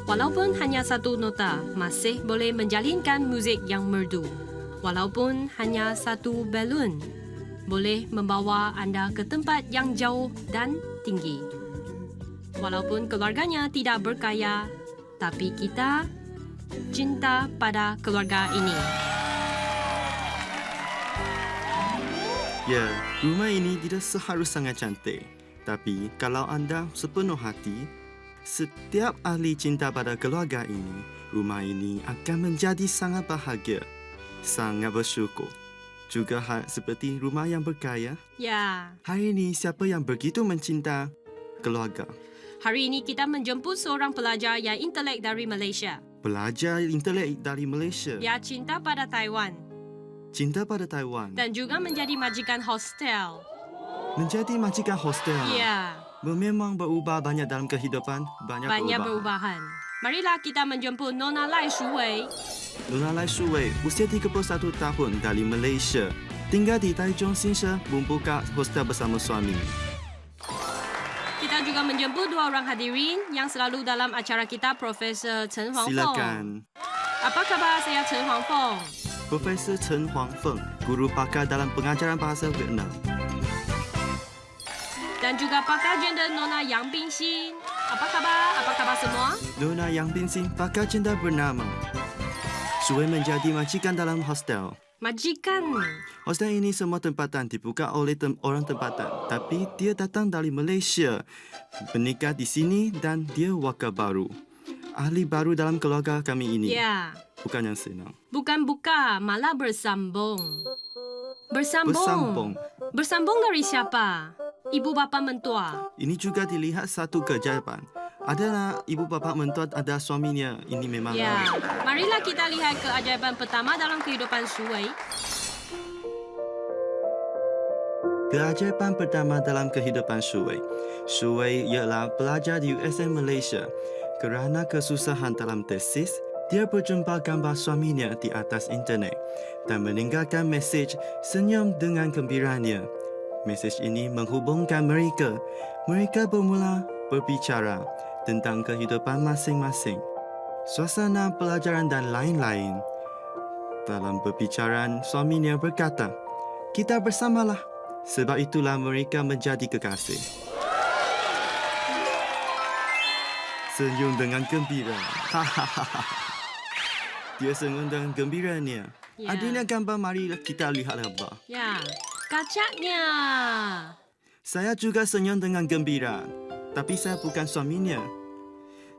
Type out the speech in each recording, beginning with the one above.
Walaupun hanya satu nota, masih boleh menjalinkan muzik yang merdu. Walaupun hanya satu balun, boleh membawa anda ke tempat yang jauh dan tinggi. Walaupun keluarganya tidak berkaya, tapi kita cinta pada keluarga ini. Ya, rumah ini tidak seharus sangat cantik. Tapi kalau anda sepenuh hati, setiap ahli cinta pada keluarga ini, rumah ini akan menjadi sangat bahagia, sangat bersyukur. Juga seperti rumah yang berkaya. Ya, Hari ini siapa yang begitu mencinta keluarga? hari ini kita menjemput seorang pelajar yang intelek dari Malaysia. Pelajar intelek dari Malaysia, Dia cinta pada Taiwan cinta pada Taiwan, dan juga menjadi majikan hostel. menjadi majikan hostel. Ya, Memang berubah banyak dalam kehidupan, banyak perubahan. Marilah kita menjemput Nona Lai Shuwei. Nona Lai Shuwei, usia 31 tahun dari Malaysia, tinggal di Taichung Xinshi, membuka hostel bersama suami. Kita juga menjemput dua orang hadirin yang selalu dalam acara kita, Profesor Chen Huangfeng. Silakan. Apa khabar? Saya Chen Huangfeng. Profesor Chen Huangfeng, guru pakar dalam pengajaran bahasa Vietnam. Dan juga pakar gender Nona Yang Bingxin. Apa khabar? Apa khabar semua? Nona Yang Bingxin, pakar gender bernama. Shuwei menjadi majikan dalam hostel. Majikan. Hostel ini semua tempatan dibuka oleh orang tempatan. Tapi dia datang dari Malaysia, menikah di sini dan dia wakil baru. Ahli baru dalam keluarga kami ini. Ya, Bukan yang senang. bukan buka, malah bersambung. Bersambung. Bersambung dari siapa? Ibu bapa mentua. Ini juga dilihat satu keajaiban. Adalah ibu bapa mentua ada suaminya. Ini memang Ya, marilah kita lihat keajaiban pertama dalam kehidupan Shuwei. Keajaiban pertama dalam kehidupan Shuwei. Shuwei ialah pelajar di USM Malaysia. Kerana kesusahan dalam tesis, dia berjumpa gambar suaminya di atas internet dan meninggalkan mesej senyum dengan gembiranya. Mesej ini menghubungkan mereka. Mereka bermula berbicara tentang kehidupan masing-masing, suasana pelajaran dan lain-lain. Dalam perbicaraan, suaminya berkata, "Kita bersamalah." Sebab itulah mereka menjadi kekasih. Senyum dengan gembira. Dia senyum dengan gembiranya. Ya. Adanya gambar, mari kita lihat gambar. Ya, kacaknya. Saya juga senyum dengan gembira. Tapi saya bukan suaminya.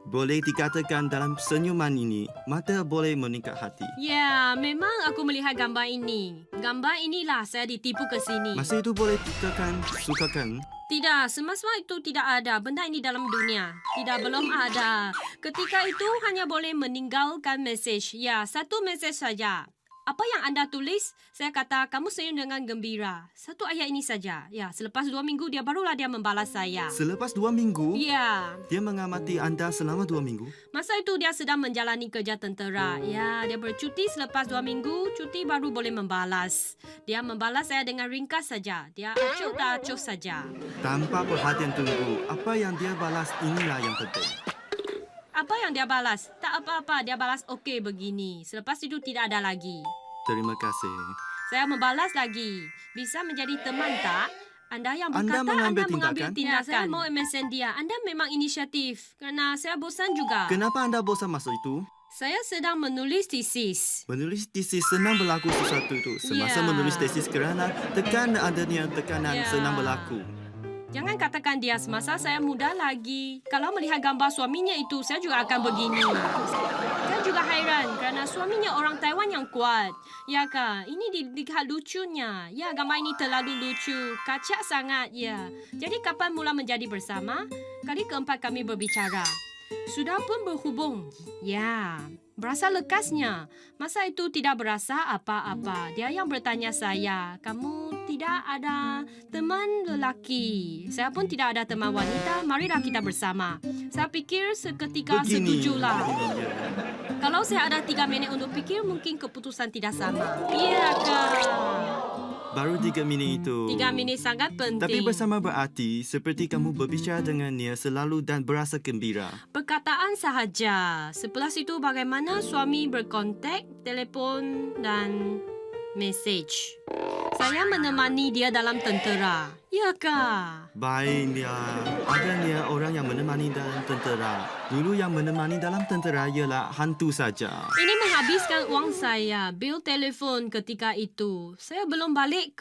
Boleh dikatakan dalam senyuman ini, mata boleh meningkat hati. Ya, memang aku melihat gambar ini. Gambar inilah saya ditipu ke sini. Masa itu boleh dikatakan, sukakan. Tidak, semasa itu tidak ada benda ini dalam dunia. Tidak, belum ada. Ketika itu hanya boleh meninggalkan mesej. Ya, satu mesej saja. Apa yang anda tulis? Saya kata, kamu senyum dengan gembira. Satu ayat ini saja. Ya, selepas 2 minggu barulah dia membalas saya. Selepas 2 minggu, Ya, dia mengamati anda selama 2 minggu. masa itu dia sedang menjalani kerja tentera. Ya, dia bercuti selepas 2 minggu, cuti baru boleh membalas. Dia membalas saya dengan ringkas saja. Dia acuh tak acuh saja. Tanpa perhatian tunggu, apa yang dia balas inilah yang penting. Apa yang dia balas? Tak apa-apa, dia balas okey begini. Selepas itu tidak ada lagi. Terima kasih. Saya membalas lagi. Bisa menjadi teman tak? Anda yang berkata Anda mengambil mengambil tindakan? tindakan. Ya, saya mau MSN dia. Anda memang inisiatif. Kerana saya bosan juga. Kenapa anda bosan masa itu? Saya sedang menulis tesis. Menulis tesis senang berlaku sesuatu itu. Semasa Ya. menulis tesis kerana adanya tekanan Ya. senang berlaku. Jangan katakan dia semasa saya muda lagi. Kalau melihat gambar suaminya itu, saya juga akan begini. Saya juga hairan kerana suaminya orang Taiwan yang kuat. Ya kan? Ini dilihat lucunya. Ya, gambar ini terlalu lucu. Kacak sangat, ya. Jadi kapan mula menjadi bersama? Kali keempat kami berbicara. Sudah pun berhubung. Ya, berasa lekasnya. Masa itu tidak berasa apa-apa. Dia yang bertanya saya, kamu tidak ada teman lelaki? Saya pun tidak ada teman wanita. Marilah kita bersama. Saya fikir seketika setujulah. Kalau saya ada 3 minit untuk fikir, mungkin keputusan tidak sama. Iya kan? Baru 3 minit itu. 3 minit sangat penting. Tapi bersama berarti seperti kamu berbicara dengan dia selalu dan berasa gembira. Perkataan sahaja. Setelah itu bagaimana suami berkontak, telefon dan mesej. Saya menemani dia dalam tentera. Ya kah? Baik dia. Ada dia orang yang menemani dalam tentera. Dulu yang menemani dalam tentera ialah hantu saja. Ini menghabiskan wang saya, bil telefon ketika itu. Saya belum balik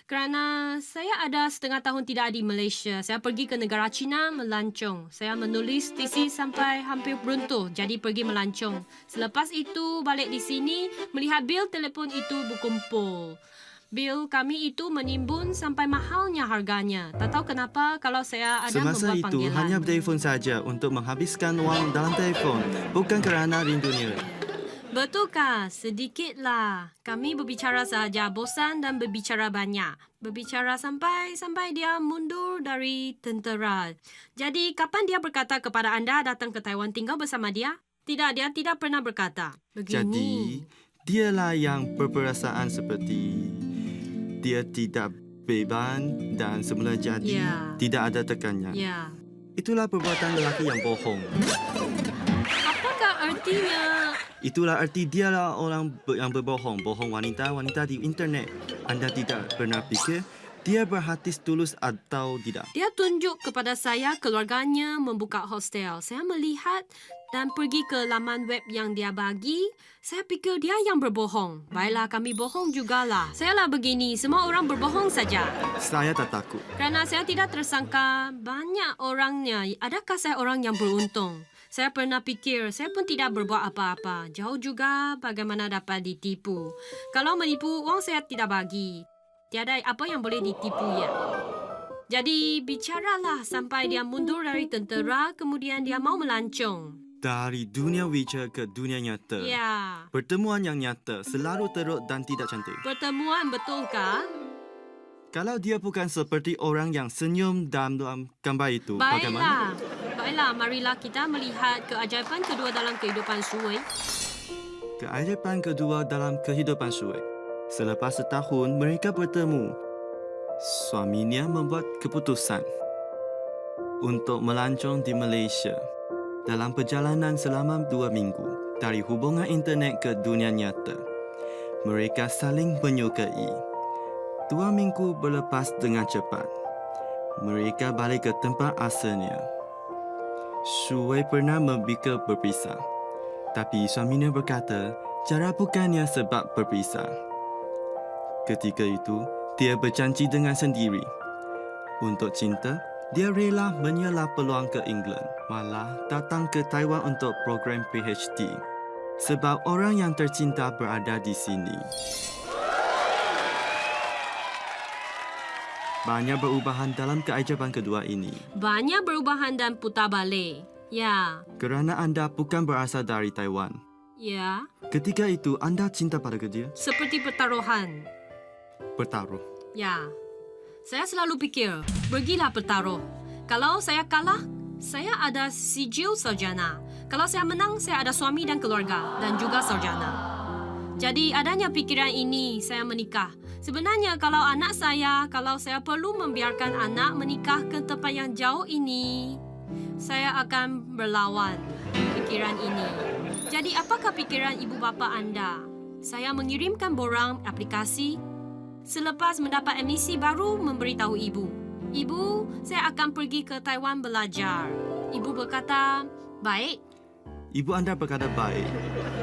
kerana saya ada setengah tahun tidak di Malaysia. Saya pergi ke negara China melancong. Saya menulis tesis sampai hampir beruntuh, jadi pergi melancong. Selepas itu balik di sini, melihat bil telefon itu berkumpul. Bil kami itu menimbun sampai mahalnya harganya. Tak tahu kenapa kalau saya ada Semasa membuat itu panggilan. hanya bertelefon saja untuk menghabiskan wang dalam telefon. Bukan kerana rindunya. Betulkah? Sedikitlah. Kami berbicara sahaja, bosan dan berbicara banyak. Berbicara sampai dia mundur dari tentera. Jadi, kapan dia berkata kepada anda datang ke Taiwan tinggal bersama dia? Tidak, dia tidak pernah berkata. Jadi, Begini. dialah yang berperasaan seperti dia tidak beban dan semula jadi Ya. tidak ada tekannya. Ya. Itulah perbuatan lelaki yang bohong. Apakah artinya? Itulah arti dialah orang yang berbohong. Bohong wanita di internet. Anda tidak pernah fikir dia berhati tulus atau tidak. Dia tunjuk kepada saya keluarganya membuka hostel. Saya melihat dan pergi ke laman web yang dia bagi. Saya fikir dia yang berbohong. Baiklah, kami bohong jugalah. Saya lah begini, semua orang berbohong saja. Saya tak takut. Kerana saya tidak tersangka banyak orangnya. Adakah saya orang yang beruntung? Saya pernah fikir, saya pun tidak berbuat apa-apa. Jauh juga bagaimana dapat ditipu. Kalau menipu, wang saya tidak bagi. Tiada apa yang boleh ditipu ya. Jadi, bicaralah sampai dia mundur dari tentera, kemudian dia mau melancong. Dari dunia wija ke dunia nyata. Ya, Pertemuan yang nyata selalu teruk dan tidak cantik. pertemuan betulkah? Kalau dia bukan seperti orang yang senyum dalam gambar itu, bagaimana? Baiklah, marilah kita melihat keajaiban kedua dalam kehidupan Shuwei. Keajaiban kedua dalam kehidupan Shuwei. Selepas setahun mereka bertemu, suaminya membuat keputusan untuk melancong di Malaysia. Dalam perjalanan selama 2 minggu dari hubungan internet ke dunia nyata, mereka saling menyukai. 2 minggu berlepas dengan cepat. Mereka balik ke tempat asalnya. Shuwei pernah memikir berpisah. Tapi suaminya berkata, cara bukannya sebab berpisah. Ketika itu, dia berjanji dengan sendiri. Untuk cinta, dia rela menyelah peluang ke England, malah datang ke Taiwan untuk program PhD. Sebab orang yang tercinta berada di sini. Banyak perubahan dalam keajaiban kedua ini. Banyak perubahan dan putar balik. Ya, Kerana anda bukan berasal dari Taiwan. ya, Ketika itu, anda cinta pada dia? seperti pertaruhan. Bertaruh. Ya, saya selalu fikir, pergilah bertaruh. Kalau saya kalah, saya ada sijil sarjana. Kalau saya menang, saya ada suami dan keluarga dan juga sarjana. Jadi adanya pikiran ini, saya menikah. Sebenarnya kalau saya perlu membiarkan anak menikah ke tempat yang jauh ini, saya akan berlawan pikiran ini. Jadi apakah pikiran ibu bapa anda? Saya mengirimkan borang aplikasi. Selepas mendapat emisi baru memberitahu ibu. Ibu, saya akan pergi ke Taiwan belajar. Ibu berkata, baik. Ibu anda berkata baik.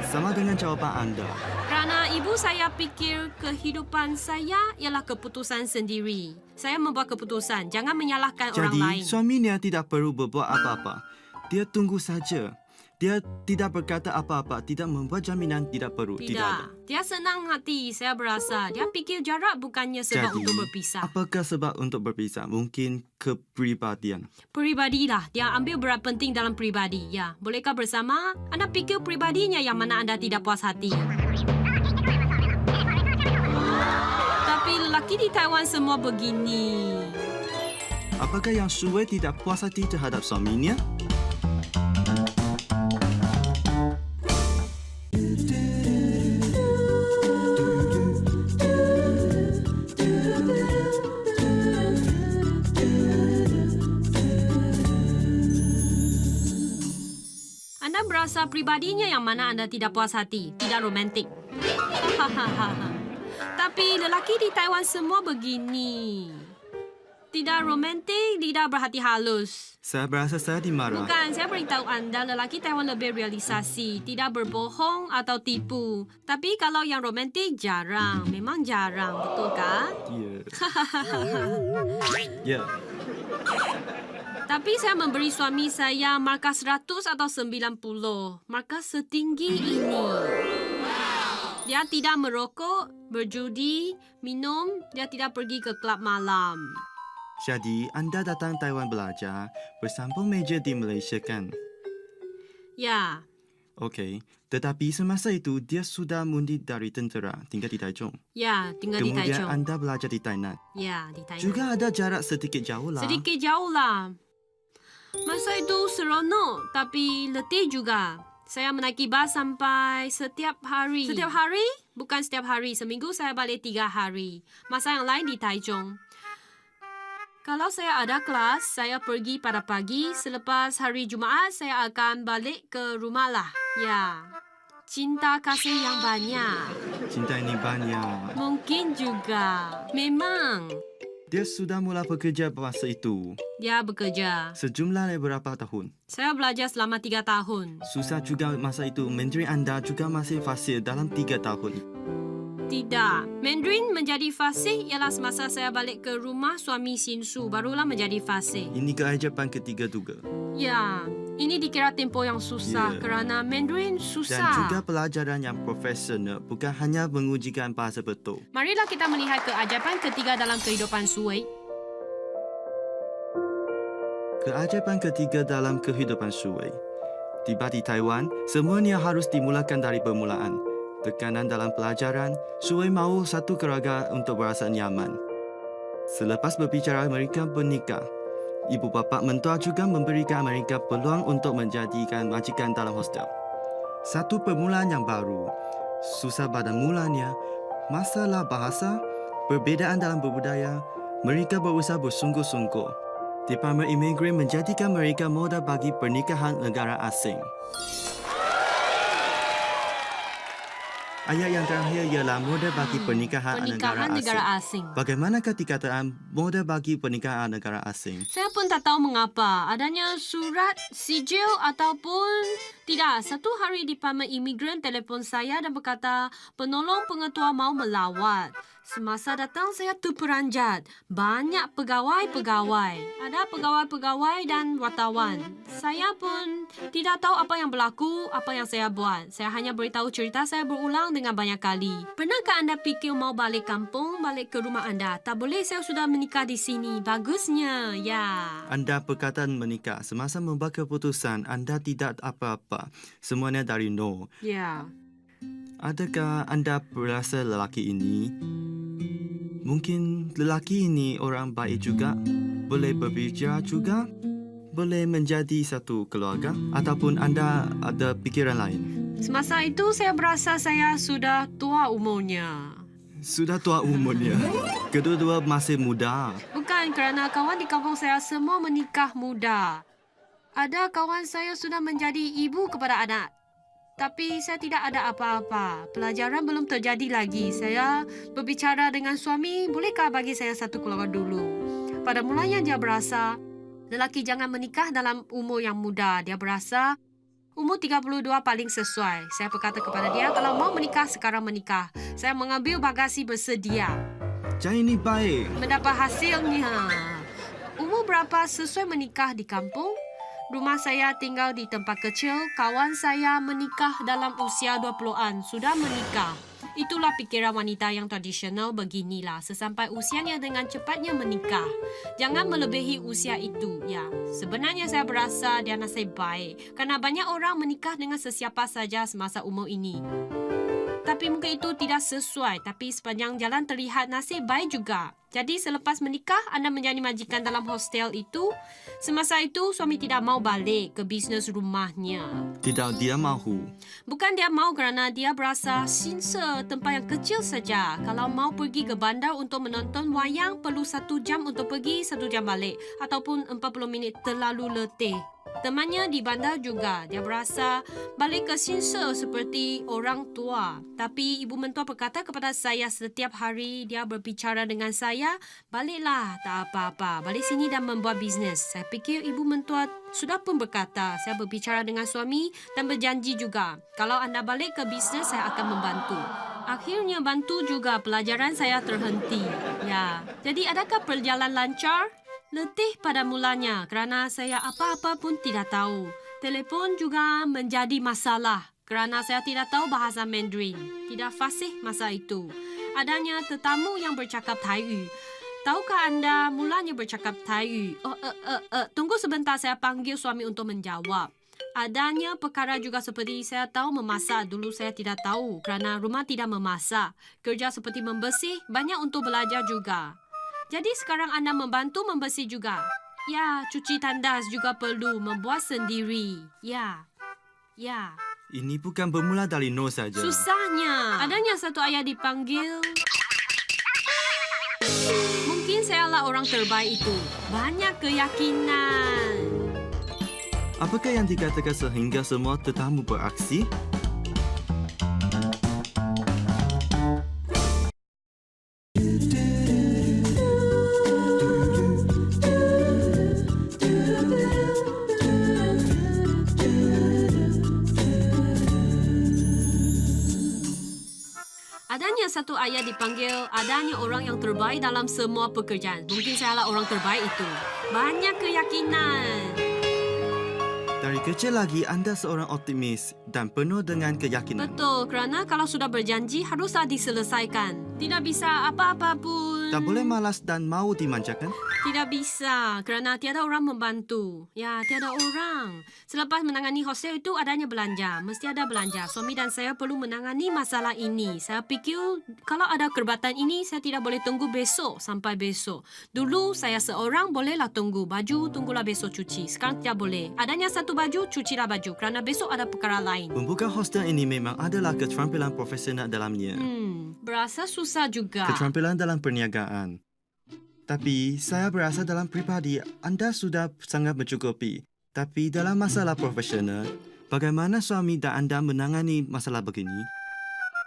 Sama dengan jawapan anda. Kerana ibu saya fikir kehidupan saya ialah keputusan sendiri. Saya membuat keputusan, jangan menyalahkan orang lain. Jadi, suaminya tidak perlu berbuat apa-apa. Dia tunggu saja. Dia tidak berkata apa-apa, tidak membuat jaminan, tidak perlu. Tidak ada. Dia senang hati, saya berasa. Dia fikir jarak bukannya sebab Jadi, untuk berpisah. apakah sebab untuk berpisah? Mungkin kepribadian. Peribadilah, dia ambil berat penting dalam peribadi. Ya, bolehkah bersama? Anda fikir peribadinya yang mana anda tidak puas hati. Tapi lelaki di Taiwan semua begini. Apakah yang Shuwei tidak puas hati terhadap suaminya? Anda berasa pribadinya yang mana anda tidak puas hati, tidak romantik. Tapi lelaki di Taiwan semua begini. Tidak romantik, tidak berhati halus. Saya berasa saya dimarah. Bukan, saya beritahu anda lelaki Taiwan lebih realisasi, tidak berbohong atau tipu. Tapi kalau yang romantik jarang, memang jarang, betul kan? Ya. Tapi saya memberi suami saya markah 100 atau 90. Markah setinggi ini. Dia tidak merokok, berjudi, minum, dia tidak pergi ke klub malam. Jadi, anda datang Taiwan belajar, bersambung meja di Malaysia kan? Ya, Okey. Tetapi semasa itu, dia sudah mundi dari tentera, tinggal di Taichung. ya, tinggal di Kemudian Taichung. anda belajar di Tainan. Ya, di Tainan. Juga ada jarak sedikit jauh lah. Sedikit jauh lah. Masa itu seronok, tapi letih juga. Saya menaiki bas sampai setiap hari. Setiap hari? Bukan setiap hari. Seminggu saya balik 3 hari. Masa yang lain di Taichung. Kalau saya ada kelas, saya pergi pada pagi. Selepas hari Jumaat, saya akan balik ke rumah lah. Ya. Cinta kasih yang banyak. Cinta ini banyak. Mungkin juga. Memang. Dia sudah mula bekerja masa itu. Dia bekerja. Sejumlah berapa tahun? Saya belajar selama 3 tahun. Susah juga masa itu. Mandarin anda juga masih fasih dalam 3 tahun. Tidak. Mandarin menjadi fasih ialah semasa saya balik ke rumah suami Sinsu. Barulah menjadi fasih. Ini keajaban ketiga juga. Ya, ini dikira tempoh yang susah Ya. kerana Mandarin Dan susah. juga pelajaran yang profesional, bukan hanya mengujikan bahasa betul. Marilah kita melihat keajaban ketiga dalam kehidupan Sui. Keajaban ketiga dalam kehidupan Shui. Tiba di Taiwan, semuanya harus dimulakan dari permulaan. Tekanan dalam pelajaran, Shui mahu satu keluarga untuk berasa nyaman. Selepas berbicara mereka bernikah, ibu bapa mentua juga memberikan mereka peluang untuk menjadikan majikan dalam hostel. Satu permulaan yang baru. Susah pada mulanya, masalah bahasa, perbezaan dalam berbudaya, mereka berusaha bersungguh-sungguh. Departemen Imigran menjadikan mereka modal bagi pernikahan negara asing. Ayat yang terakhir ialah modal bagi pernikahan Pernikahan negara asing. Bagaimana dikatakan modal bagi pernikahan negara asing? Saya pun tak tahu mengapa. Adanya surat, sijil ataupun tidak. Satu hari Departemen Imigran telefon saya dan berkata penolong pengetua mau melawat. Semasa datang saya terperanjat. Banyak pegawai-pegawai. Ada pegawai-pegawai dan wartawan. Saya pun tidak tahu apa yang berlaku, apa yang saya buat. Saya hanya beritahu cerita saya berulang dengan banyak kali. Pernahkah anda fikir mau balik kampung, balik ke rumah anda? Tak boleh, saya sudah menikah di sini. Bagusnya, ya. Anda perkataan menikah, semasa membuat keputusan, anda tidak apa-apa. Semuanya dari nol. Ya. Adakah anda berasa lelaki ini? Mungkin lelaki ini orang baik juga, boleh berbicara juga, boleh menjadi satu keluarga, ataupun anda ada pikiran lain. Semasa itu saya berasa saya sudah tua umurnya. Sudah tua umurnya. Kedua-dua masih muda. Bukan kerana kawan di kampung saya semua menikah muda. Ada kawan saya sudah menjadi ibu kepada anak. Tapi saya tidak ada apa-apa. Pelajaran belum terjadi lagi. Saya berbicara dengan suami, bolehkah bagi saya satu keluarga dulu? Pada mulanya dia berasa, lelaki jangan menikah dalam umur yang muda. Dia berasa, umur 32 paling sesuai. Saya berkata kepada dia, kalau mau menikah, sekarang menikah. Saya mengambil bagasi bersedia. Jadi ini baik. Mendapat hasilnya. Umur berapa sesuai menikah di kampung? Rumah saya tinggal di tempat kecil. Kawan saya menikah dalam usia 20-an. Sudah menikah. Itulah pikiran wanita yang tradisional beginilah. Sesampai usianya dengan cepatnya menikah. Jangan melebihi usia itu. Ya, sebenarnya saya berasa dia nasib baik. Kerana banyak orang menikah dengan sesiapa saja semasa umur ini. Tapi mungkin itu tidak sesuai. Tapi sepanjang jalan terlihat nasib baik juga. Jadi selepas menikah, anda menjadi majikan dalam hostel itu. Semasa itu, suami tidak mau balik ke bisnes rumahnya. Tidak, dia mahu. Bukan dia mau kerana dia berasa sinsa tempat yang kecil saja. Kalau mau pergi ke bandar untuk menonton wayang, perlu 1 jam untuk pergi, 1 jam balik. Ataupun 40 minit terlalu letih. Temannya di bandar juga. Dia berasa balik ke Sinse seperti orang tua. Tapi ibu mentua berkata kepada saya setiap hari dia berbicara dengan saya, baliklah, tak apa-apa. Balik sini dan membuat bisnes. Saya fikir ibu mentua sudah pun berkata, saya berbicara dengan suami dan berjanji juga. Kalau anda balik ke bisnes, saya akan membantu. Akhirnya bantu juga pelajaran saya terhenti. Ya, jadi adakah perjalanan lancar? Letih pada mulanya kerana saya apa-apa pun tidak tahu. Telefon juga menjadi masalah kerana saya tidak tahu bahasa Mandarin. Tidak fasih masa itu. Adanya tetamu yang bercakap Taiyu. Tahukah anda mulanya bercakap Taiyu? Tunggu sebentar, saya panggil suami untuk menjawab. Adanya perkara juga seperti saya tahu memasak. Dulu saya tidak tahu kerana rumah tidak memasak. Kerja seperti membersih, banyak untuk belajar juga. Jadi sekarang anda membantu membersih juga. Ya, cuci tandas juga perlu membuat sendiri. Ya. Ini bukan bermula dari nol saja. Susahnya. Adanya satu ayah dipanggil. Mungkin sayalah orang terbaik itu. Banyak keyakinan. Apakah yang dikatakan sehingga semua tetamu beraksi? Adanya satu ayat dipanggil, adanya orang yang terbaik dalam semua pekerjaan. Mungkin sayalah orang terbaik itu. Banyak keyakinan. Dari kecil lagi anda seorang optimis dan penuh dengan keyakinan. Betul, kerana kalau sudah berjanji haruslah diselesaikan. Tidak bisa apa-apa pun. Tak boleh malas dan mau dimanjakan. Tidak bisa, kerana tiada orang membantu. Ya, tiada orang. Selepas menangani hostel itu adanya belanja. Mesti ada belanja. Suami dan saya perlu menangani masalah ini. Saya fikir kalau ada kerbatan ini, saya tidak boleh tunggu besok sampai besok. Dulu saya seorang bolehlah tunggu. Baju tunggulah besok cuci. Sekarang tidak boleh. Adanya satu baju, cucilah baju. Kerana besok ada perkara lain. Membuka hostel ini memang adalah keterampilan profesional dalamnya. Berasa susah juga. Keterampilan dalam perniagaan. Tapi saya berasa dalam pribadi anda sudah sangat mencukupi. Tapi dalam masalah profesional, bagaimana suami dan anda menangani masalah begini?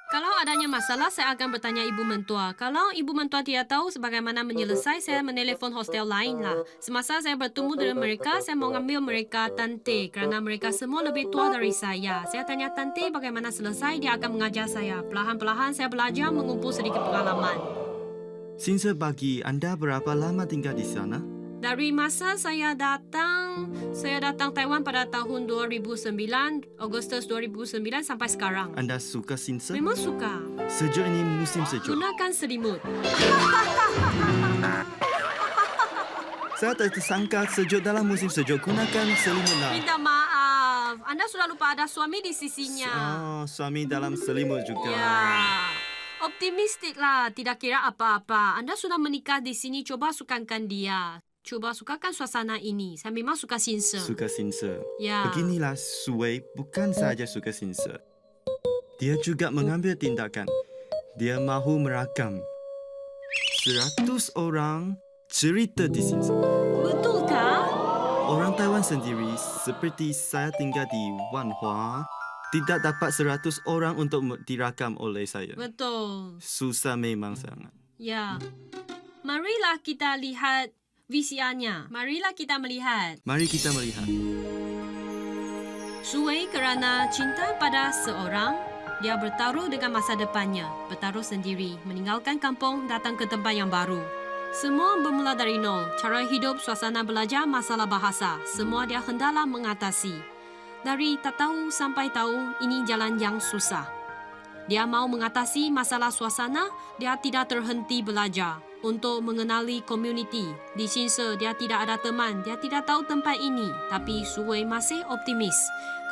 Kalau adanya masalah, saya akan bertanya ibu mentua. Kalau ibu mentua tidak tahu bagaimana menyelesai, saya menelpon hostel lain lah. Semasa saya bertemu dengan mereka, saya mau ambil mereka tante kerana mereka semua lebih tua dari saya. Saya tanya tante bagaimana selesai, dia akan mengajar saya. Perlahan-perlahan saya belajar mengumpul sedikit pengalaman. Sinse bagi anda berapa lama tinggal di sana? Dari masa saya datang Taiwan pada tahun 2009, Agustus 2009 sampai sekarang. Anda suka Sinse? Memang suka. Sejuk ini musim sejuk. Gunakan selimut. Saya tak tersangka sejuk dalam musim sejuk. Gunakan selimut lah. Minta maaf. Anda sudah lupa ada suami di sisinya. Suami dalam selimut juga. Ya. Optimistik lah. Tidak kira apa-apa. Anda sudah menikah di sini. Coba sukakan dia. Coba sukakan suasana ini. Saya memang suka Sinse. Suka Sinse. Ya. Beginilah Suwei bukan saja suka Sinse. Dia juga mengambil tindakan. Dia mahu merakam 100 orang cerita di Sinse. Betulkah? Orang Taiwan sendiri seperti saya tinggal di Wanhua tidak dapat 100 orang untuk dirakam oleh saya. Betul. Susah memang sangat. Ya. Marilah kita lihat VCR-nya. Marilah kita melihat. Mari kita melihat. Suwei kerana cinta pada seorang, dia bertaruh dengan masa depannya. Bertaruh sendiri, meninggalkan kampung, datang ke tempat yang baru. Semua bermula dari nol. Cara hidup, suasana belajar, masalah bahasa. Semua dia hendaklah mengatasi. Dari tak tahu sampai tahu, ini jalan yang susah. Dia mau mengatasi masalah suasana, dia tidak terhenti belajar. Untuk mengenali komuniti. Di Sinse, dia tidak ada teman, dia tidak tahu tempat ini. Tapi Suwei masih optimis.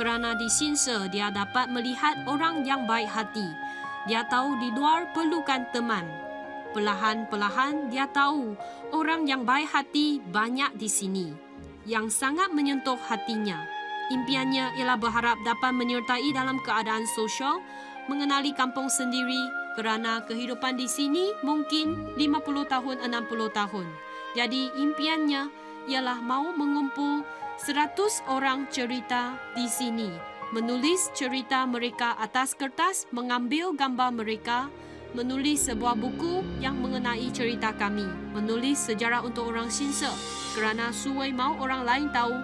Kerana di Sinse, dia dapat melihat orang yang baik hati. Dia tahu di luar perlukan teman. Perlahan-perlahan, dia tahu orang yang baik hati banyak di sini. Yang sangat menyentuh hatinya. Impiannya ialah berharap dapat menyertai dalam keadaan sosial, mengenali kampung sendiri kerana kehidupan di sini mungkin 50 tahun, 60 tahun. Jadi impiannya ialah mahu mengumpul 100 orang cerita di sini. Menulis cerita mereka atas kertas, mengambil gambar mereka, menulis sebuah buku yang mengenai cerita kami, menulis sejarah untuk orang Sinse kerana Su Wei mahu orang lain tahu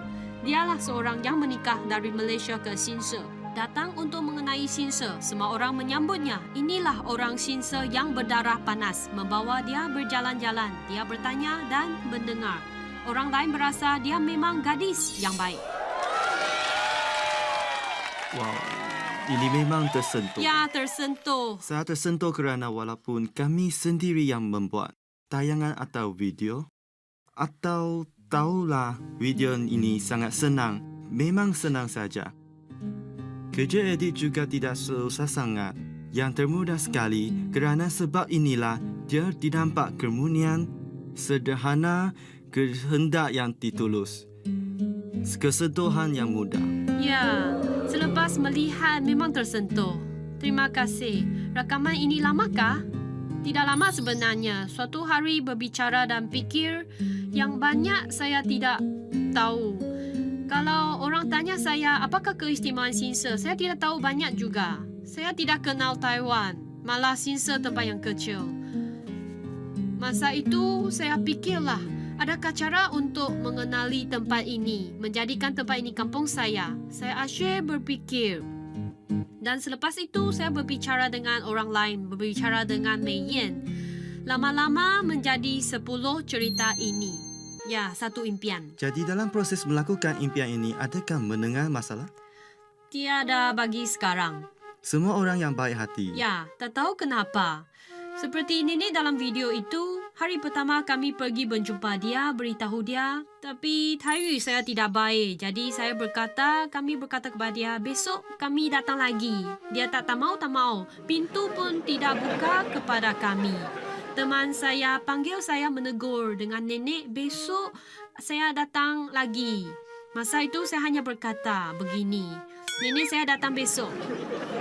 dialah seorang yang menikah dari Malaysia ke Sinse. Datang untuk mengenai Sinse, semua orang menyambutnya. Inilah orang Sinse yang berdarah panas, membawa dia berjalan-jalan, dia bertanya dan mendengar. Orang lain berasa dia memang gadis yang baik. Wow, ini memang tersentuh. Ya, tersentuh. Saya tersentuh kerana walaupun kami sendiri yang membuat tayangan atau video, atau tahulah video ini sangat senang, memang senang saja. Kerja edit juga tidak susah sangat, yang termudah sekali kerana sebab inilah dia didampak kemunian, sederhana, kehendak yang ditulus, kesentuhan yang mudah. Ya, selepas melihat memang tersentuh. Terima kasih. Rakaman ini lamakah? Tidak lama sebenarnya. Suatu hari berbicara dan fikir yang banyak saya tidak tahu. Kalau orang tanya saya apakah keistimewaan Sinse, saya tidak tahu banyak juga. Saya tidak kenal Taiwan, malah Sinse tempat yang kecil. Masa itu saya fikirlah, adakah cara untuk mengenali tempat ini, menjadikan tempat ini kampung saya. Saya asyik berfikir. Dan selepas itu saya berbicara dengan orang lain, berbicara dengan Mei Yan. Lama-lama menjadi 10 cerita ini. Ya, satu impian. Jadi dalam proses melakukan impian ini, adakah mendengar masalah? Tiada bagi sekarang. Semua orang yang baik hati. Ya, tak tahu kenapa. Seperti nenek dalam video itu, hari pertama kami pergi berjumpa dia, beritahu dia. Tapi Taiyu saya tidak baik. Jadi saya kami berkata kepada dia, besok kami datang lagi. Dia tak mau. Pintu pun tidak buka kepada kami. Teman saya panggil saya menegur dengan nenek, besok saya datang lagi. Masa itu saya hanya berkata begini, nenek saya datang besok.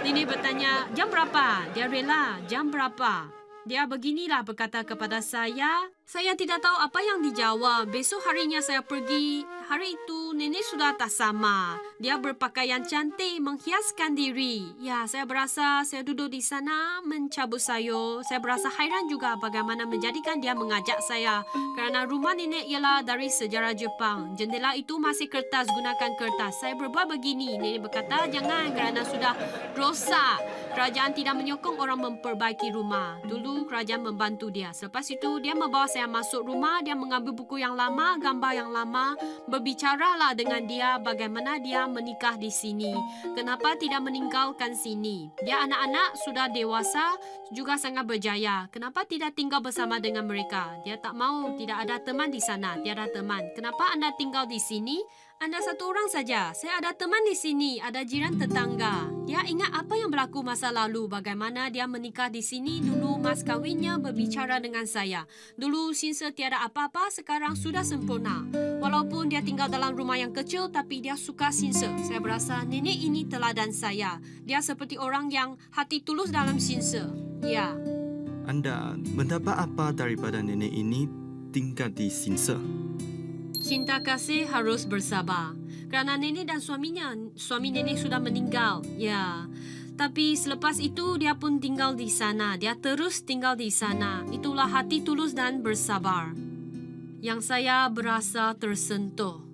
Nenek bertanya, jam berapa? Dia rela, jam berapa? Dia beginilah berkata kepada saya tidak tahu apa yang dijawab. Besok harinya saya pergi. Hari itu nenek sudah tak sama. Dia berpakaian cantik, menghiaskan diri. Ya, saya berasa saya duduk di sana mencabut sayur. Saya berasa hairan juga bagaimana menjadikan dia mengajak saya. Kerana rumah nenek ialah dari sejarah Jepang. Jendela itu masih kertas, gunakan kertas. Saya berbuat begini. Nenek berkata, jangan kerana sudah rosak. Kerajaan tidak menyokong orang memperbaiki rumah. Dulu kerajaan membantu dia. Selepas itu dia membawa saya masuk rumah. Dia mengambil buku yang lama, gambar yang lama. Berbicaralah dengan dia bagaimana dia menikah di sini. Kenapa tidak meninggalkan sini? Dia anak-anak sudah dewasa, juga sangat berjaya. Kenapa tidak tinggal bersama dengan mereka? Dia tak mau, tidak ada teman di sana. Tiada teman. Kenapa anda tinggal di sini? Anda satu orang saja. Saya ada teman di sini, ada jiran tetangga. Dia ingat apa yang berlaku masa lalu, bagaimana dia menikah di sini. Dulu mas kawinnya berbicara dengan saya. Dulu Sinse tiada apa-apa, sekarang sudah sempurna. Walaupun dia tinggal dalam rumah yang kecil, tapi dia suka Sinse. Saya berasa nenek ini teladan saya. Dia seperti orang yang hati tulus dalam Sinse. Ya. Anda mendapat apa daripada nenek ini tinggal di Sinse? Cinta kasih harus bersabar. Kerana nenek dan suami nenek sudah meninggal. Ya. Tapi selepas itu dia pun tinggal di sana. Dia terus tinggal di sana. Itulah hati tulus dan bersabar yang saya berasa tersentuh.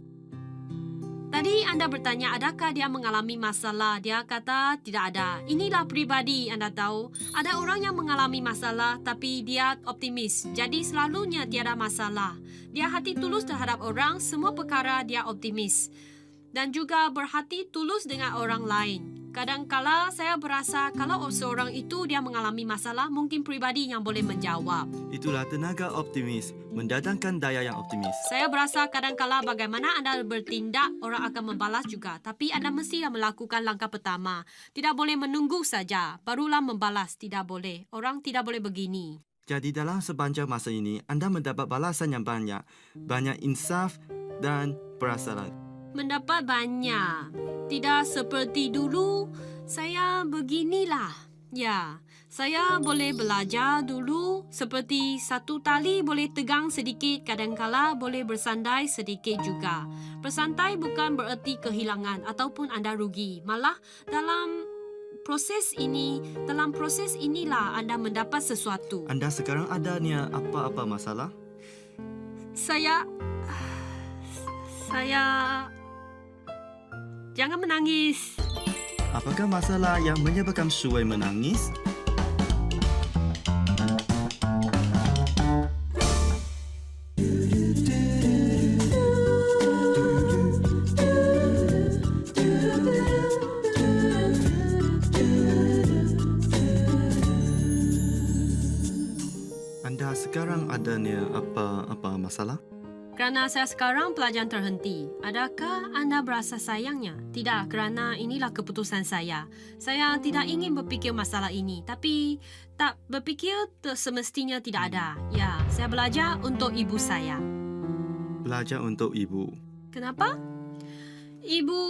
Tadi anda bertanya adakah dia mengalami masalah. Dia kata tidak ada. Inilah pribadi anda tahu. Ada orang yang mengalami masalah tapi dia optimis. Jadi selalunya tiada masalah. Dia hati tulus terhadap orang. Semua perkara dia optimis. Dan juga berhati tulus dengan orang lain. Kadang-kala saya berasa kalau seorang itu dia mengalami masalah, mungkin pribadi yang boleh menjawab. Itulah tenaga optimis, mendatangkan daya yang optimis. Saya berasa kadang-kala bagaimana anda bertindak, orang akan membalas juga. Tapi anda mesti melakukan langkah pertama. Tidak boleh menunggu saja, barulah membalas. Tidak boleh. Orang tidak boleh begini. Jadi dalam sepanjang masa ini, anda mendapat balasan yang banyak. Banyak insaf dan perasaan. Mendapat banyak. Tidak seperti dulu, saya beginilah. Ya, Saya boleh belajar dulu seperti satu tali boleh tegang sedikit, kadangkala boleh bersandai sedikit juga. Bersantai bukan bererti kehilangan ataupun anda rugi. Malah dalam proses inilah anda mendapat sesuatu. Anda sekarang adanya apa-apa masalah? Saya jangan menangis. Apakah masalah yang menyebabkan Shuwei menangis? Anda sekarang adanya apa-apa masalah? Kerana saya sekarang pelajaran terhenti. Adakah anda berasa sayangnya? Tidak, kerana inilah keputusan saya. Saya tidak ingin berfikir masalah ini. Tapi tak berfikir semestinya tidak ada. Ya, saya belajar untuk ibu saya. Belajar untuk ibu. Kenapa? Ibu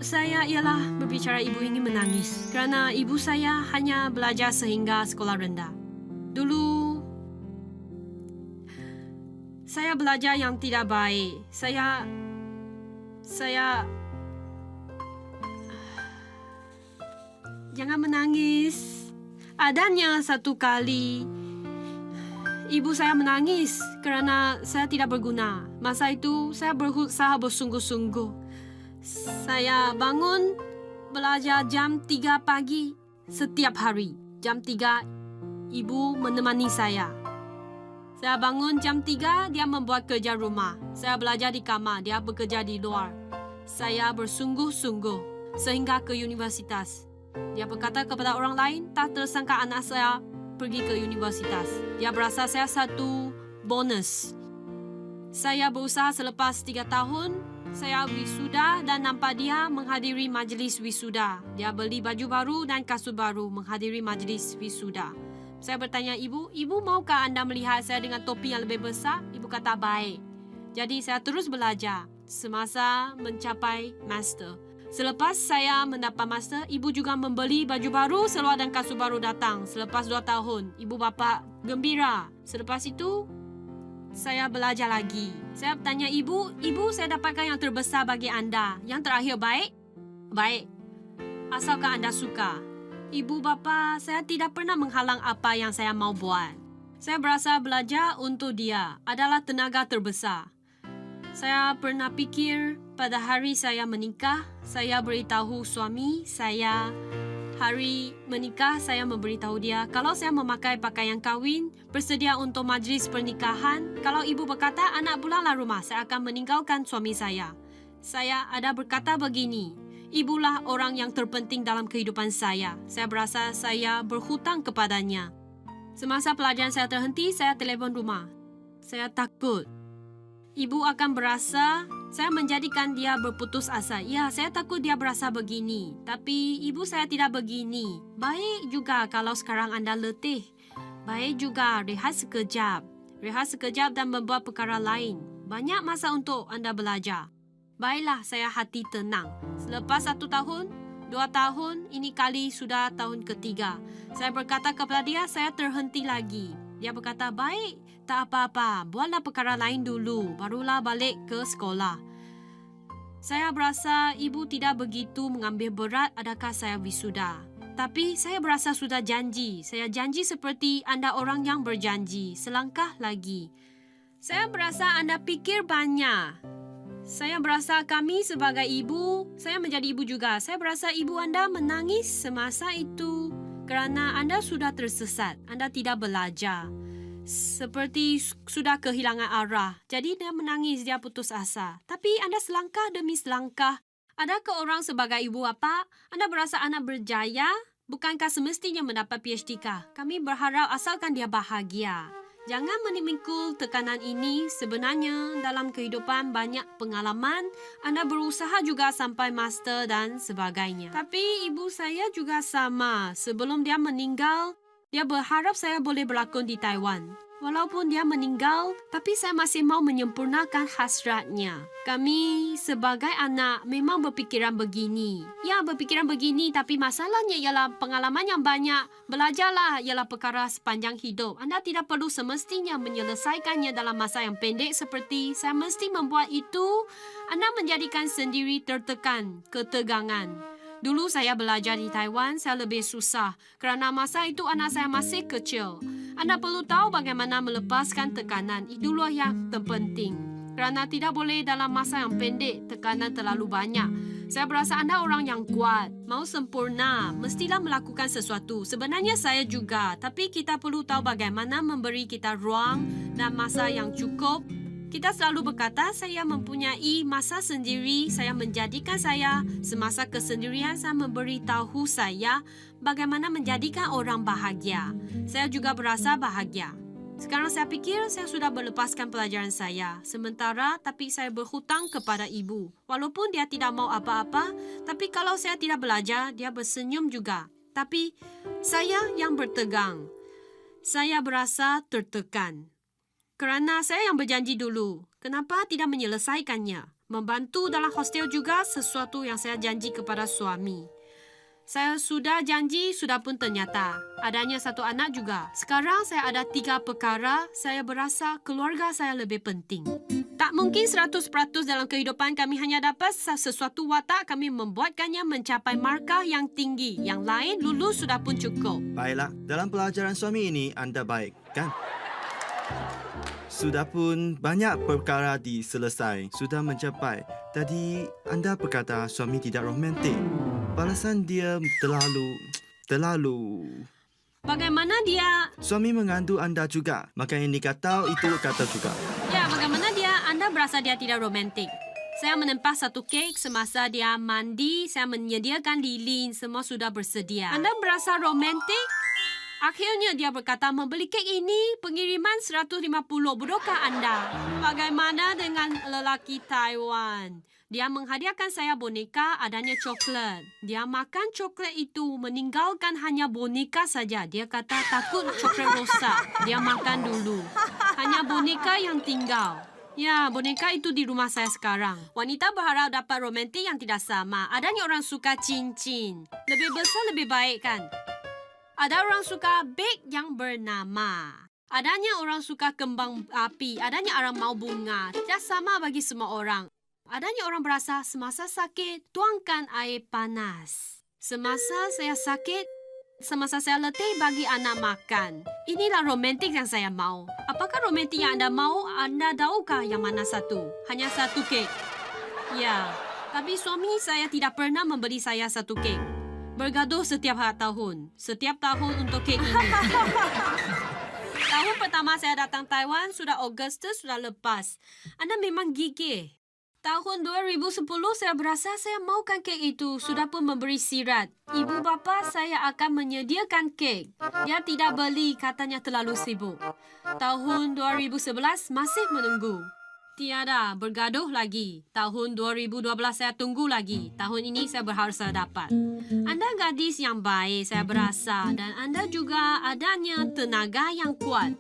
saya ialah berbicara ibu ingin menangis. Kerana ibu saya hanya belajar sehingga sekolah rendah. Dulu saya belajar yang tidak baik. Saya jangan menangis. Adanya satu kali ibu saya menangis kerana saya tidak berguna. Masa itu saya berusaha bersungguh-sungguh. Saya bangun belajar jam 3 pagi setiap hari. Jam 3 ibu menemani saya. Saya bangun jam 3, dia membuat kerja rumah. Saya belajar di kamar, dia bekerja di luar. Saya bersungguh-sungguh sehingga ke universitas. Dia berkata kepada orang lain, tak tersangka anak saya pergi ke universitas. Dia berasa saya satu bonus. Saya berusaha selepas 3 tahun, saya wisuda dan nampak dia menghadiri majlis wisuda. Dia beli baju baru dan kasut baru menghadiri majlis wisuda. Saya bertanya ibu maukah anda melihat saya dengan topi yang lebih besar? Ibu kata baik. Jadi saya terus belajar semasa mencapai master. Selepas saya mendapat master, ibu juga membeli baju baru, seluar dan kasut baru datang. Selepas 2 tahun, ibu bapa gembira. Selepas itu, saya belajar lagi. Saya bertanya ibu saya dapatkan yang terbesar bagi anda. Yang terakhir baik? Baik. Asalkan anda suka. Ibu bapa, saya tidak pernah menghalang apa yang saya mau buat. Saya berasa belajar untuk dia adalah tenaga terbesar. Saya pernah fikir pada hari saya menikah, saya beritahu suami saya. Hari menikah, saya memberitahu dia kalau saya memakai pakaian kahwin, bersedia untuk majlis pernikahan. Kalau ibu berkata, anak pulanglah rumah, saya akan meninggalkan suami saya. Saya ada berkata begini, ibulah orang yang terpenting dalam kehidupan saya. Saya berasa saya berhutang kepadanya. Semasa pelajaran saya terhenti, saya telefon rumah. Saya takut. Ibu akan berasa saya menjadikan dia berputus asa. Ya, saya takut dia berasa begini. Tapi ibu saya tidak begini. Baik juga kalau sekarang anda letih. Baik juga rehat sekejap. Rehat sekejap dan membuat perkara lain. Banyak masa untuk anda belajar. Baiklah, saya hati tenang. Selepas 1 tahun, 2 tahun, ini kali sudah tahun ketiga. Saya berkata kepada dia, saya terhenti lagi. Dia berkata, baik, tak apa-apa. Buatlah perkara lain dulu, barulah balik ke sekolah. Saya berasa ibu tidak begitu mengambil berat adakah saya wisuda. Tapi saya berasa sudah janji. Saya janji seperti anda orang yang berjanji. Selangkah lagi. Saya berasa anda fikir banyak. Saya berasa kami sebagai ibu, saya menjadi ibu juga. Saya berasa ibu anda menangis semasa itu kerana anda sudah tersesat. Anda tidak belajar. Seperti sudah kehilangan arah. Jadi dia menangis, dia putus asa. Tapi anda selangkah demi selangkah. Adakah orang sebagai ibu apa? Anda berasa anak berjaya? Bukankah semestinya mendapat PhD kah? Kami berharap asalkan dia bahagia. Jangan memikul tekanan ini. Sebenarnya dalam kehidupan banyak pengalaman. Anda berusaha juga sampai master dan sebagainya. Tapi ibu saya juga sama. Sebelum dia meninggal, dia berharap saya boleh berlakon di Taiwan. Walaupun dia meninggal, tapi saya masih mau menyempurnakan hasratnya. Kami sebagai anak memang berfikiran begini. Ya, berfikiran begini, tapi masalahnya ialah pengalaman yang banyak. Belajarlah ialah perkara sepanjang hidup. Anda tidak perlu semestinya menyelesaikannya dalam masa yang pendek seperti saya mesti membuat itu. Anda menjadikan sendiri tertekan, ketegangan. Dulu saya belajar di Taiwan, saya lebih susah kerana masa itu anak saya masih kecil. Anda perlu tahu bagaimana melepaskan tekanan. Itulah yang terpenting. Kerana tidak boleh dalam masa yang pendek, tekanan terlalu banyak. Saya berasa anda orang yang kuat, mau sempurna, mestilah melakukan sesuatu. Sebenarnya saya juga, tapi kita perlu tahu bagaimana memberi kita ruang dan masa yang cukup. Kita selalu berkata, saya mempunyai masa sendiri, saya menjadikan saya semasa kesendirian, saya memberitahu saya bagaimana menjadikan orang bahagia. Saya juga berasa bahagia. Sekarang saya fikir saya sudah melepaskan pelajaran saya. Sementara, tapi saya berhutang kepada ibu. Walaupun dia tidak mau apa-apa, tapi kalau saya tidak belajar, dia bersenyum juga. Tapi, saya yang bertegang. Saya berasa tertekan. Kerana saya yang berjanji dulu, kenapa tidak menyelesaikannya? Membantu dalam hostel juga sesuatu yang saya janji kepada suami. Saya sudah janji, sudah pun ternyata. Adanya satu anak juga. Sekarang saya ada 3 perkara, saya berasa keluarga saya lebih penting. Tak mungkin 100% dalam kehidupan kami hanya dapat sesuatu watak, kami membuatkannya mencapai markah yang tinggi. Yang lain lulus sudah pun cukup. Baiklah, dalam pelajaran suami ini anda baik, kan? Sudah pun banyak perkara diselesai, sudah mencapai. Tadi anda berkata suami tidak romantik. Balasan dia terlalu. Bagaimana dia? Suami mengandung anda juga. Maka yang dikata itu kata juga. Ya, bagaimana dia? Anda berasa dia tidak romantik. Saya menempah satu kek semasa dia mandi. Saya menyediakan lilin. Semua sudah bersedia. Anda berasa romantik? Akhirnya dia berkata, membeli kek ini pengiriman 150. Bodokah anda? Bagaimana dengan lelaki Taiwan? Dia menghadiahkan saya boneka, adanya coklat. Dia makan coklat itu, meninggalkan hanya boneka saja. Dia kata takut coklat rosak. Dia makan dulu. Hanya boneka yang tinggal. Ya, boneka itu di rumah saya sekarang. Wanita berharap dapat romantik yang tidak sama. Adanya orang suka cincin. Lebih besar lebih baik kan? Ada orang suka beg yang bernama. Adanya orang suka kembang api. Adanya orang mau bunga. Tidak sama bagi semua orang. Adanya orang berasa semasa sakit, tuangkan air panas. Semasa saya sakit, semasa saya letih, bagi anak makan. Inilah romantik yang saya mau. Apakah romantik yang anda mau? Anda tahukah yang mana satu? Hanya satu kek. Ya, tapi suami saya tidak pernah memberi saya satu kek. Bergaduh setiap tahun. Setiap tahun untuk kek ini. Tahun pertama saya datang Taiwan, sudah Agustus, sudah lepas. Anda memang gigih. Tahun 2010 saya berasa saya maukan kek itu. Sudah pun memberi sirat. Ibu bapa saya akan menyediakan kek. Dia tidak beli, katanya terlalu sibuk. Tahun 2011 masih menunggu. Tiada, bergaduh lagi. Tahun 2012 saya tunggu lagi. Tahun ini saya berharap saya dapat. Anda gadis yang baik, saya berasa. Dan anda juga adanya tenaga yang kuat.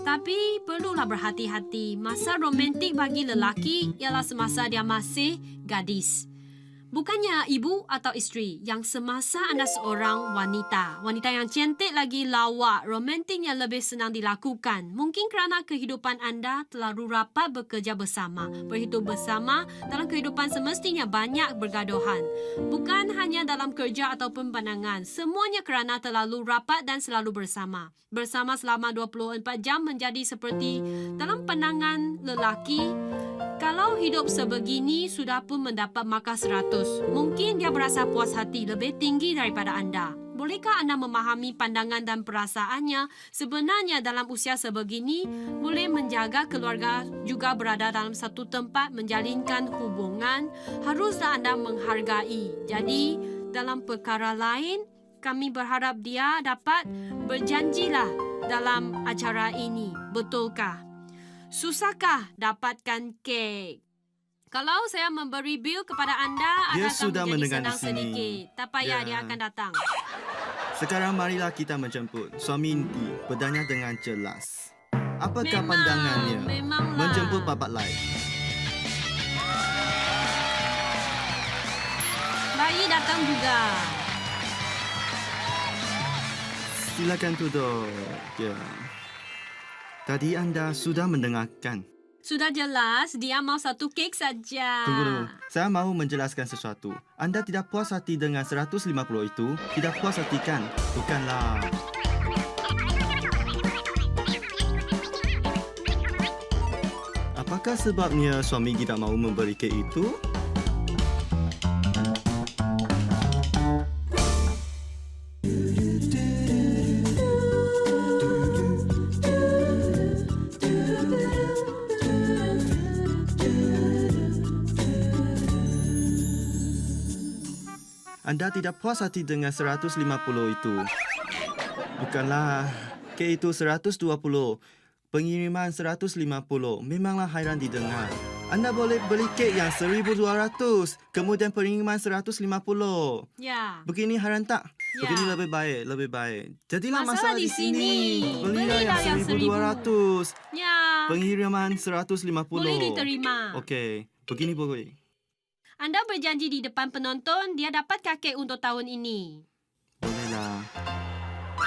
Tapi perlulah berhati-hati. Masa romantik bagi lelaki ialah semasa dia masih gadis. Bukannya ibu atau isteri, yang semasa anda seorang wanita. Wanita yang cantik lagi lawak, romantiknya lebih senang dilakukan. Mungkin kerana kehidupan anda terlalu rapat bekerja bersama. Berhidup bersama dalam kehidupan semestinya banyak bergaduhan. Bukan hanya dalam kerja ataupun pandangan. Semuanya kerana terlalu rapat dan selalu bersama. Bersama selama 24 jam menjadi seperti dalam pandangan lelaki. Kalau hidup sebegini sudah pun mendapat markah 100, mungkin dia berasa puas hati lebih tinggi daripada anda. Bolehkah anda memahami pandangan dan perasaannya? Sebenarnya dalam usia sebegini, boleh menjaga keluarga juga berada dalam satu tempat menjalinkan hubungan. Haruslah anda menghargai. Jadi, dalam perkara lain, kami berharap dia dapat berjanjilah dalam acara ini. Betulkah? Susahkah dapatkan kek? Kalau saya memberi bil kepada anda, Dia anda akan sudah menjadi mendengar senang di sini. sedikit. Tak payah, Ya. dia akan datang. Sekarang marilah kita menjemput. Suami inti bertanya dengan jelas. Apakah pandangannya memanglah. menjemput babat lain? Bayi datang juga. Silakan duduk. Ya. Tadi anda sudah mendengarkan. Sudah jelas, dia mau satu kek saja. Tunggu. Saya mahu menjelaskan sesuatu. Anda tidak puas hati dengan 150 itu? Tidak puas hati kan? Bukanlah. Apakah sebabnya suami tidak mahu membeli kek itu? Anda tidak puas hati dengan 150 itu. Bukanlah, kek itu 120. Pengiriman 150. Memanglah hairan didengar. Anda boleh beli kek yang 1,200. Kemudian pengiriman 150. Ya. Begini hairan tak? Ya. Begini lebih baik. Jadilah Masalah masalah di di sini. Belilah yang Belilah yang 1,200. Ya. Pengiriman 150. Boleh diterima. Okey, begini boleh. Anda berjanji di depan penonton dia dapat kek untuk tahun ini. Bolehlah.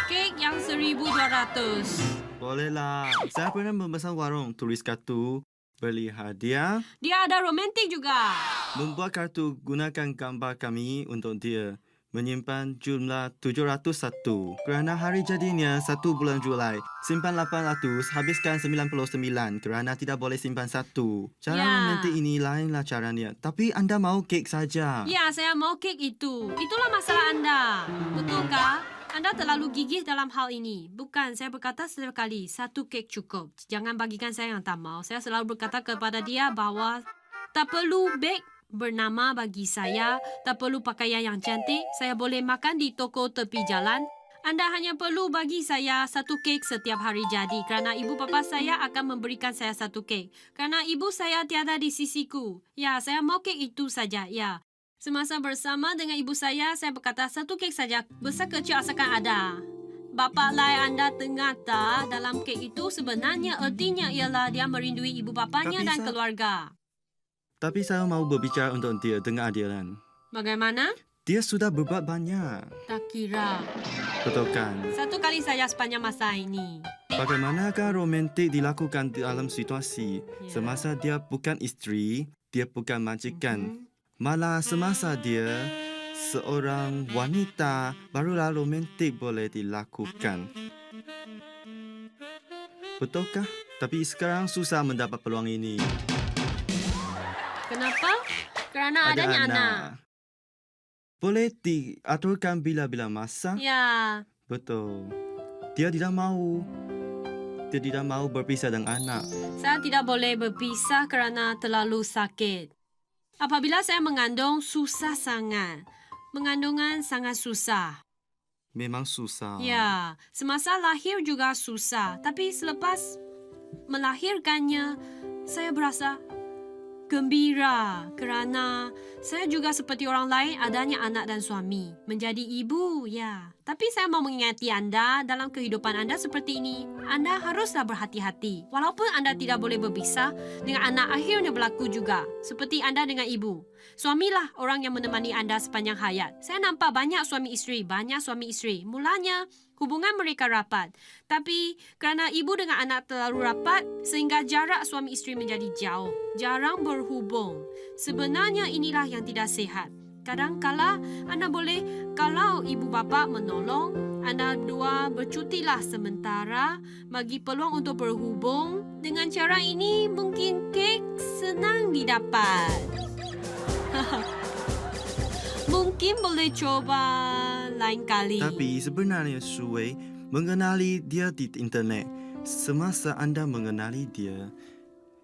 Kek yang 1,200. Bolehlah. Saya pernah memesan warung, tulis kartu, beli hadiah, Dia ada romantik juga. membuat kartu gunakan gambar kami untuk dia. Menyimpan jumlah 701. Kerana hari jadinya 1 bulan Julai. Simpan 800, habiskan 99 kerana tidak boleh simpan 1. Cara Ya. romantik ini lainlah caranya. Tapi anda mahu kek saja. Ya, saya mau kek itu. Itulah masalah Anda. Betulkah? Anda terlalu gigih dalam hal ini. Bukan, saya berkata sekali, satu kek cukup. Jangan bagikan saya yang tak mau. Saya selalu berkata kepada dia bahawa tak perlu beg bernama bagi saya, tak perlu pakaian yang cantik, saya boleh makan di toko tepi jalan. Anda hanya perlu bagi saya satu kek setiap hari jadi kerana ibu bapa saya akan memberikan saya satu kek. Kerana ibu saya tiada di sisiku. Ya, saya mau kek itu saja, ya. Semasa bersama dengan ibu saya berkata satu kek saja, besar kecil asalkan ada. Bapa lain anda dengar tak? Dalam kek itu sebenarnya artinya ialah dia merindui ibu bapanya Tapi dan keluarga. Tapi saya mahu berbicara untuk dia dengan adilan. Bagaimana? Dia sudah berbuat banyak. Tak kira. Betul kan? Satu kali saja sepanjang masa ini. Bagaimanakah romantik dilakukan dalam situasi Ya. semasa dia bukan isteri, dia bukan majikan. Malah semasa dia seorang wanita, barulah romantik boleh dilakukan. Betulkah? Tapi sekarang susah mendapat peluang ini. Kenapa? Kerana adanya anak. Boleh diaturkan bila-bila masa? Ya. Betul. Dia tidak mahu. Dia tidak mahu berpisah dengan anak. Saya tidak boleh berpisah kerana terlalu sakit. Apabila saya mengandung, susah sangat. Mengandungan sangat susah. Memang susah. Ya, semasa lahir juga susah. Tapi selepas melahirkannya, saya berasa gembira kerana saya juga seperti orang lain adanya anak dan suami. Menjadi ibu, ya. Tapi saya mau mengingati anda dalam kehidupan anda seperti ini. Anda haruslah berhati-hati. Walaupun anda tidak boleh berpisah, dengan anak akhirnya berlaku juga. Seperti anda dengan ibu. Suamilah orang yang menemani anda sepanjang hayat. Saya nampak banyak suami isteri. Mulanya, hubungan mereka rapat. Tapi kerana ibu dengan anak terlalu rapat, sehingga jarak suami isteri menjadi jauh. Jarang berhubung. Sebenarnya inilah yang tidak sihat. Kadang-kala anda boleh, kalau ibu bapa menolong, anda dua bercutilah sementara, bagi peluang untuk berhubung. Dengan cara ini, mungkin kek senang didapat. Mungkin boleh coba lain kali. Tapi sebenarnya Shuwei mengenali dia di internet. Semasa anda mengenali dia,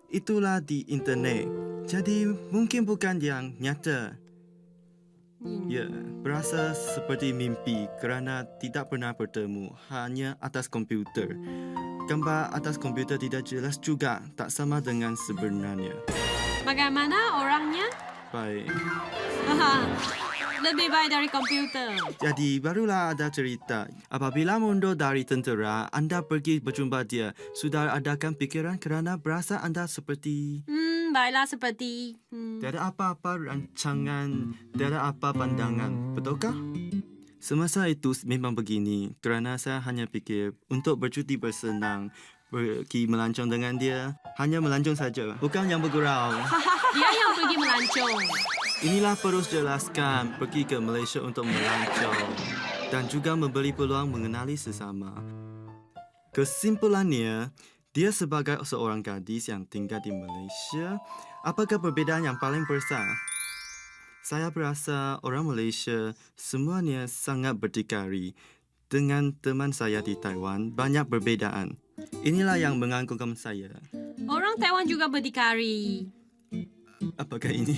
itulah di internet. Jadi mungkin bukan yang nyata. Ya, berasa seperti mimpi kerana tidak pernah bertemu, hanya atas komputer. Gambar atas komputer tidak jelas juga, tak sama dengan sebenarnya. Bagaimana orangnya? Baik. Lebih baik dari komputer. Jadi barulah ada cerita. Apabila mundur dari tentera, anda pergi berjumpa dia. Sudah adakan fikiran kerana berasa anda seperti... Baiklah seperti... Tiada apa-apa rancangan, tiada apa pandangan. Betulkah? Semasa itu memang begini. Kerana saya hanya fikir untuk bercuti bersenang, pergi melancong dengan dia. Hanya melancong saja, bukan yang bergurau. Dia yang pergi melancong. Inilah perlu jelaskan, pergi ke Malaysia untuk melancong dan juga memberi peluang mengenali sesama. Kesimpulannya, dia sebagai seorang gadis yang tinggal di Malaysia, apakah perbezaan yang paling besar? Saya berasa orang Malaysia semuanya sangat berdikari. Dengan teman saya di Taiwan, banyak perbezaan. Inilah yang mengagumkan saya. Orang Taiwan juga berdikari. Apakah ini?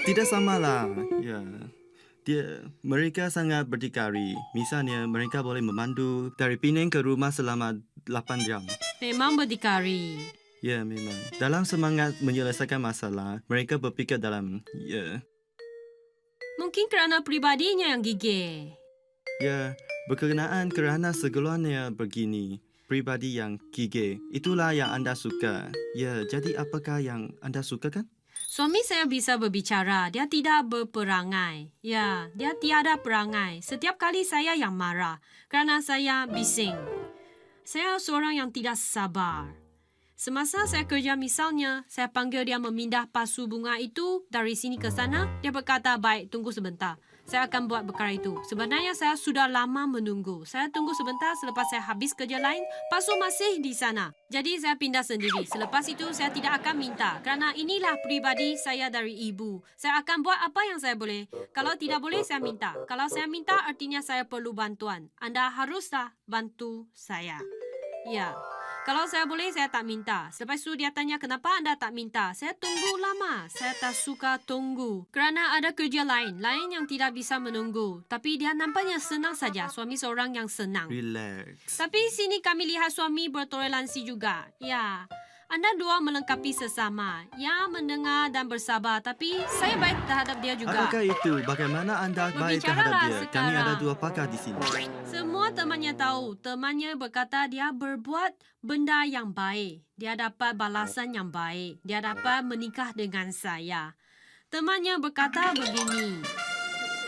Tidak samalah. Ya. Mereka sangat berdikari. Misalnya, mereka boleh memandu dari Penang ke rumah selama 8 jam. Memang berdikari. Ya, memang. Dalam semangat menyelesaikan masalah, mereka berfikir dalam, Mungkin kerana pribadinya yang gigih. Ya, berkenaan kerana segalanya begini. Pribadi yang gigih. Itulah yang anda suka. Ya, jadi apakah yang anda suka kan? Suami saya bisa berbicara. Dia tidak berperangai. Ya, dia tiada perangai. Setiap kali saya yang marah kerana saya bising. Saya seorang yang tidak sabar. Semasa saya kerja misalnya, saya panggil dia memindah pasu bunga itu dari sini ke sana. Dia berkata, baik, tunggu sebentar. Saya akan buat perkara itu. Sebenarnya saya sudah lama menunggu. Saya tunggu sebentar selepas saya habis kerja lain. Pasu masih di sana. Jadi saya pindah sendiri. Selepas itu saya tidak akan minta. Kerana inilah pribadi saya dari ibu. Saya akan buat apa yang saya boleh. Kalau tidak boleh, saya minta. Kalau saya minta, artinya saya perlu bantuan. Anda haruslah bantu saya. Ya. Kalau saya boleh, saya tak minta. Selepas itu dia tanya, kenapa anda tak minta? Saya tunggu lama. Saya tak suka tunggu. Kerana ada kerja lain yang tidak bisa menunggu. Tapi dia nampaknya senang saja. Suami seorang yang senang. Relax. Tapi sini kami lihat suami bertoleransi juga. Ya. Anda dua melengkapi sesama. Ya, mendengar dan bersabar. Tapi saya baik terhadap dia juga. Adakah itu? Bagaimana anda baik terhadap dia? Berbicaralah Kami ada sekarang. 2 pakar di sini. Semua temannya tahu. Temannya berkata dia berbuat benda yang baik. Dia dapat balasan yang baik. Dia dapat menikah dengan saya. Temannya berkata begini.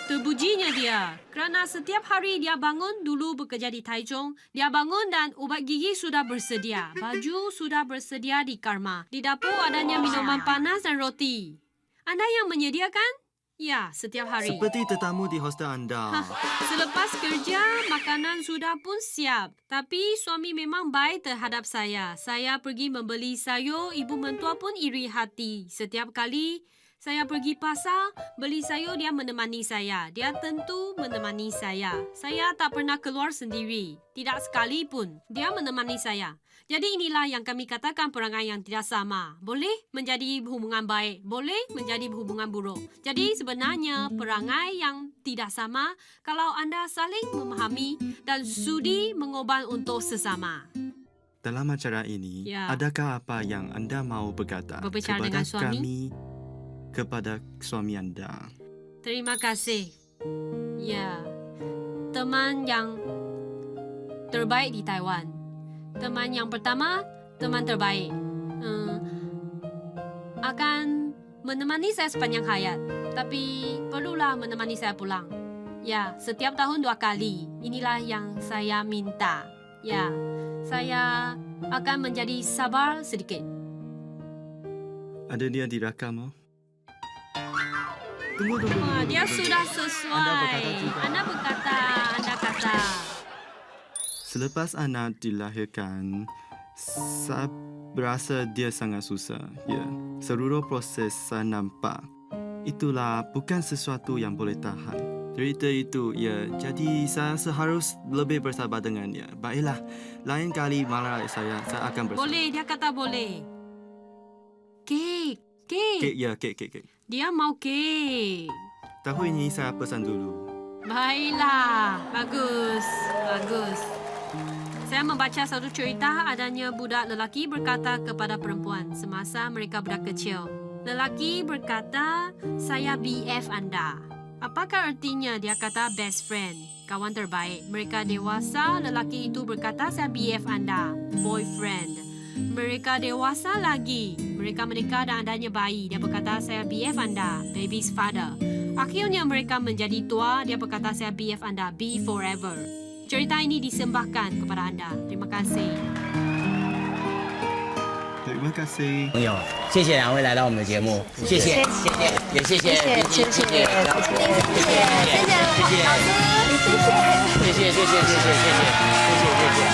Terpujinya dia. Kerana setiap hari dia bangun dulu bekerja di Taichung. Dia bangun dan ubat gigi sudah bersedia. Baju sudah bersedia di karma. Di dapur adanya minuman panas dan roti. Anda yang menyediakan? Ya, setiap hari. Seperti tetamu di hostel anda. Selepas kerja, makanan sudah pun siap. Tapi suami memang baik terhadap saya. Saya pergi membeli sayur, ibu mentua pun iri hati. Setiap kali saya pergi pasar, beli sayur, dia menemani saya. Dia tentu menemani saya. Saya tak pernah keluar sendiri. Tidak sekalipun. Dia menemani saya. Jadi inilah yang kami katakan perangai yang tidak sama. Boleh menjadi hubungan baik, boleh menjadi hubungan buruk. Jadi sebenarnya perangai yang tidak sama kalau anda saling memahami dan sudi mengubah untuk sesama. Dalam acara ini, Ya. adakah apa yang anda mau berkata Berbicara kepada dengan suami? kami, kepada suami anda? Terima kasih. Ya, teman yang terbaik di Taiwan. Teman yang pertama, teman terbaik. Akan menemani saya sepanjang hayat. Tapi perlulah menemani saya pulang. Ya, setiap tahun 2 kali. Inilah yang saya minta. Ya, saya akan menjadi sabar sedikit. Ada dia direkam? Tunggu. Dia sudah sesuai. Anda berkata juga. Anda kata. Selepas anak dilahirkan, saya berasa dia sangat susah. Ya, seluruh proses saya nampak. Itulah bukan sesuatu yang boleh tahan. Cerita itu, ya, jadi saya seharus lebih bersabar dengannya. Baiklah, lain kali marah saya akan bersabar. Boleh, dia kata boleh. Kek. Kek. Dia mau kek. Tahu ini saya pesan dulu. Baiklah, bagus. Saya membaca satu cerita adanya budak lelaki berkata kepada perempuan semasa mereka budak kecil. Lelaki berkata, saya BF anda. Apakah artinya dia kata best friend, kawan terbaik? Mereka dewasa, lelaki itu berkata saya BF anda, boyfriend. Mereka dewasa lagi, mereka menikah dan adanya bayi, dia berkata saya BF anda, baby's father. Akhirnya mereka menjadi tua, dia berkata saya BF anda, be forever. Cerita ini disembahkan kepada anda. Terima kasih. Terima kasih. 朋友，谢谢两位来到我们的节目，谢谢，谢谢，也谢谢，谢谢，谢谢，谢谢，老师，谢谢，谢谢，谢谢，谢谢，谢谢，谢谢，谢谢，谢谢，谢谢。